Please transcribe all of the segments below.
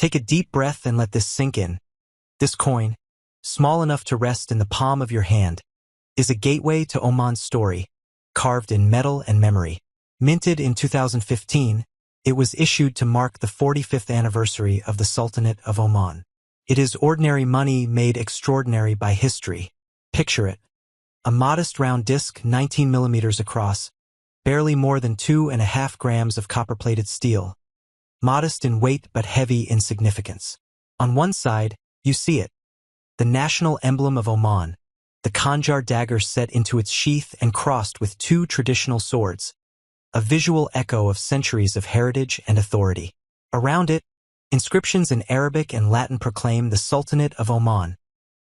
Take a deep breath and let this sink in. This coin, small enough to rest in the palm of your hand, is a gateway to Oman's story, carved in metal and memory. Minted in 2015, it was issued to mark the 45th anniversary of the Sultanate of Oman. It is ordinary money made extraordinary by history. Picture it. A modest round disc 19 millimeters across, barely more than 2.5 grams of copper-plated steel. Modest in weight but heavy in significance. On one side, you see it. The national emblem of Oman, the Khanjar dagger set into its sheath and crossed with 2 traditional swords, a visual echo of centuries of heritage and authority. Around it, inscriptions in Arabic and Latin proclaim the Sultanate of Oman,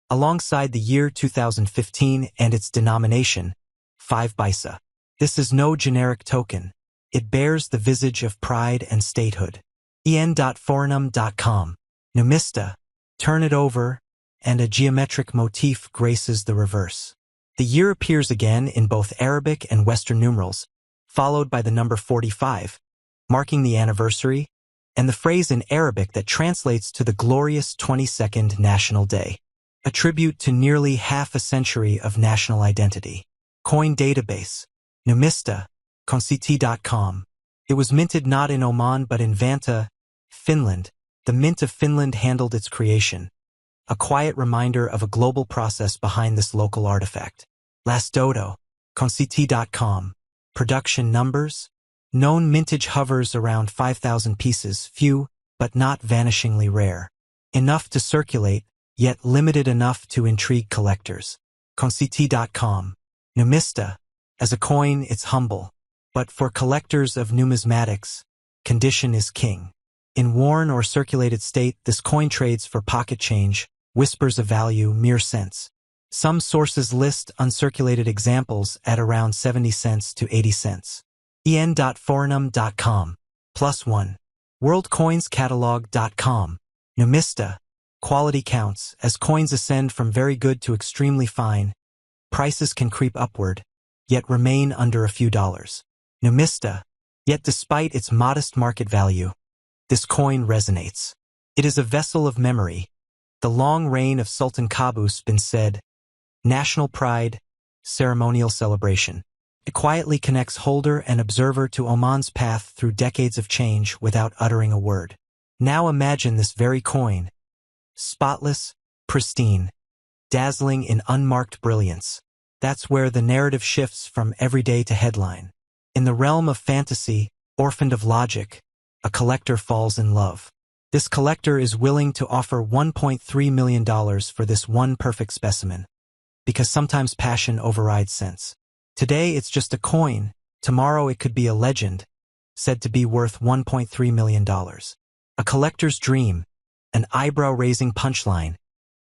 alongside the year 2015 and its denomination, 5 paisa. This is no generic token. It bears the visage of pride and statehood. en.forenum.com. Numista. Turn it over, and a geometric motif graces the reverse. The year appears again in both Arabic and Western numerals, followed by the number 45, marking the anniversary, and the phrase in Arabic that translates to the glorious 22nd National Day, a tribute to nearly half a century of national identity. Coin database. Numista. Conciti.com. It was minted not in Oman but in Vanta, Finland. The Mint of Finland handled its creation, a quiet reminder of a global process behind this local artifact. Last dodo. Conciti.com. Production numbers. Known mintage hovers around 5,000 pieces, few, but not vanishingly rare. Enough to circulate, yet limited enough to intrigue collectors. Conciti.com. Numista. As a coin, it's humble. But for collectors of numismatics, condition is king. In worn or circulated state, this coin trades for pocket change, whispers of value, mere cents. Some sources list uncirculated examples at around 70 cents to 80 cents. en.forenum.com. +1. WorldCoinsCatalog.com. Numista. Quality counts. As coins ascend from very good to extremely fine, prices can creep upward, yet remain under a few dollars. Numista. Yet despite its modest market value, this coin resonates. It is a vessel of memory. The long reign of Sultan Qaboos been said, national pride, ceremonial celebration. It quietly connects holder and observer to Oman's path through decades of change without uttering a word. Now imagine this very coin. Spotless, pristine, dazzling in unmarked brilliance. That's where the narrative shifts from everyday to headline. In the realm of fantasy, orphaned of logic, a collector falls in love. This collector is willing to offer $1.3 million for this one perfect specimen, because sometimes passion overrides sense. Today it's just a coin, tomorrow it could be a legend, said to be worth $1.3 million. A collector's dream, an eyebrow-raising punchline,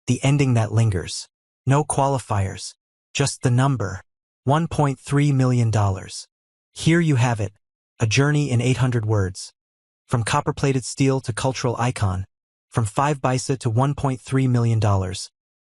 the ending that lingers. No qualifiers, just the number, $1.3 million. Here you have it, a journey in 800 words. From copper-plated steel to cultural icon, from 5 paisa to $1.3 million,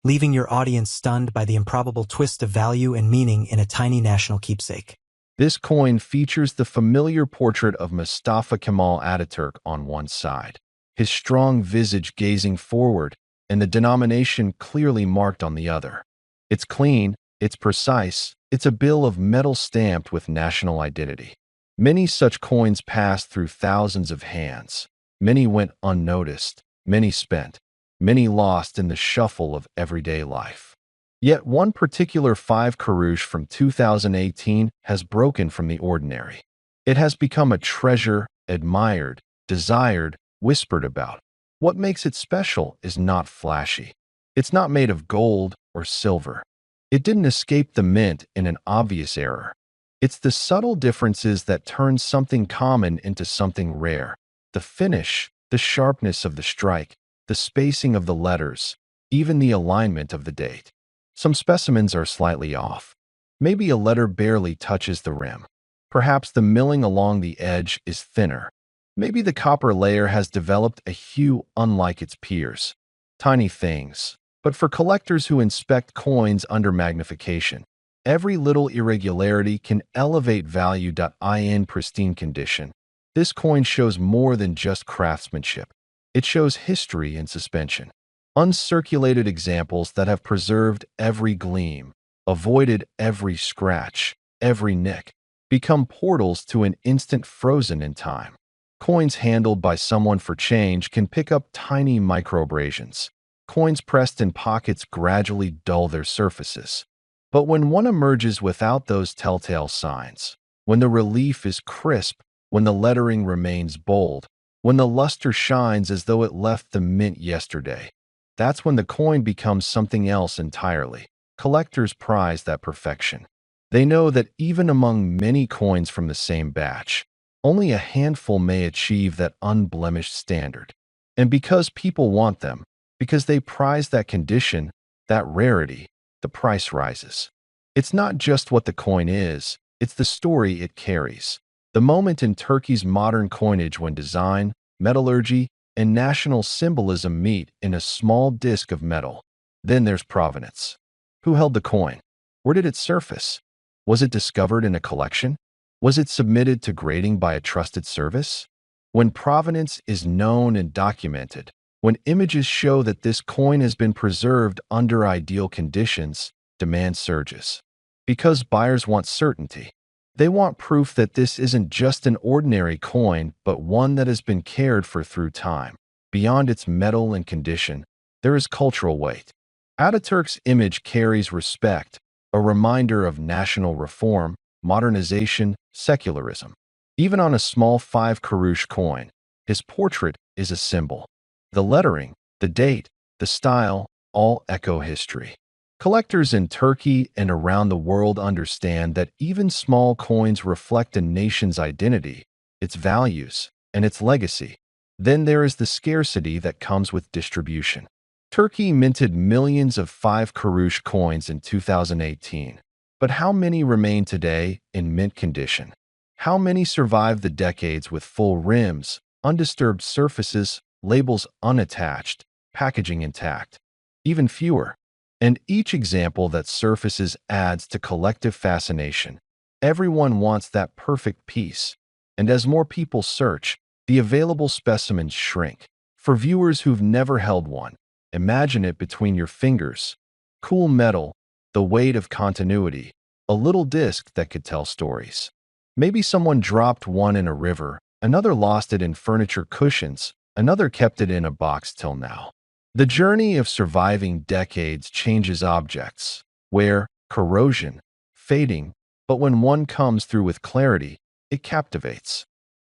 leaving your audience stunned by the improbable twist of value and meaning in a tiny national keepsake. This coin features the familiar portrait of Mustafa Kemal Ataturk on one side, his strong visage gazing forward, and the denomination clearly marked on the other. It's clean, it's precise, it's a bill of metal stamped with national identity. Many such coins passed through thousands of hands. Many went unnoticed, many spent, many lost in the shuffle of everyday life. Yet one particular 5 Karush from 2018 has broken from the ordinary. It has become a treasure, admired, desired, whispered about. What makes it special is not flashy. It's not made of gold or silver. It didn't escape the mint in an obvious error. It's the subtle differences that turn something common into something rare. The finish, the sharpness of the strike, the spacing of the letters, even the alignment of the date. Some specimens are slightly off. Maybe a letter barely touches the rim. Perhaps the milling along the edge is thinner. Maybe the copper layer has developed a hue unlike its peers. Tiny things. But for collectors who inspect coins under magnification, every little irregularity can elevate value. In pristine condition, this coin shows more than just craftsmanship. It shows history in suspension. Uncirculated examples that have preserved every gleam, avoided every scratch, every nick, become portals to an instant frozen in time. Coins handled by someone for change can pick up tiny microabrasions. Coins pressed in pockets gradually dull their surfaces. But when one emerges without those telltale signs, when the relief is crisp, when the lettering remains bold, when the luster shines as though it left the mint yesterday, that's when the coin becomes something else entirely. Collectors prize that perfection. They know that even among many coins from the same batch, only a handful may achieve that unblemished standard. And because people want them, because they prize that condition, that rarity, the price rises. It's not just what the coin is, it's the story it carries. The moment in Turkey's modern coinage when design, metallurgy, and national symbolism meet in a small disc of metal. Then there's provenance. Who held the coin? Where did it surface? Was it discovered in a collection? Was it submitted to grading by a trusted service? When provenance is known and documented, when images show that this coin has been preserved under ideal conditions, demand surges. Because buyers want certainty. They want proof that this isn't just an ordinary coin, but one that has been cared for through time. Beyond its metal and condition, there is cultural weight. Ataturk's image carries respect, a reminder of national reform, modernization, secularism. Even on a small 5 kurush coin, his portrait is a symbol. The lettering, the date, the style, all echo history. Collectors in Turkey and around the world understand that even small coins reflect a nation's identity, its values, and its legacy. Then there is the scarcity that comes with distribution. Turkey minted millions of 5 kurush coins in 2018. But how many remain today in mint condition? How many survive the decades with full rims, undisturbed surfaces, labels unattached, packaging intact? Even fewer. And each example that surfaces adds to collective fascination. Everyone wants that perfect piece. And as more people search, the available specimens shrink. For viewers who've never held one, imagine it between your fingers. Cool metal, the weight of continuity, a little disc that could tell stories. Maybe someone dropped one in a river, another lost it in furniture cushions, another kept it in a box till now. The journey of surviving decades changes objects, wear, corrosion, fading, but when one comes through with clarity, it captivates.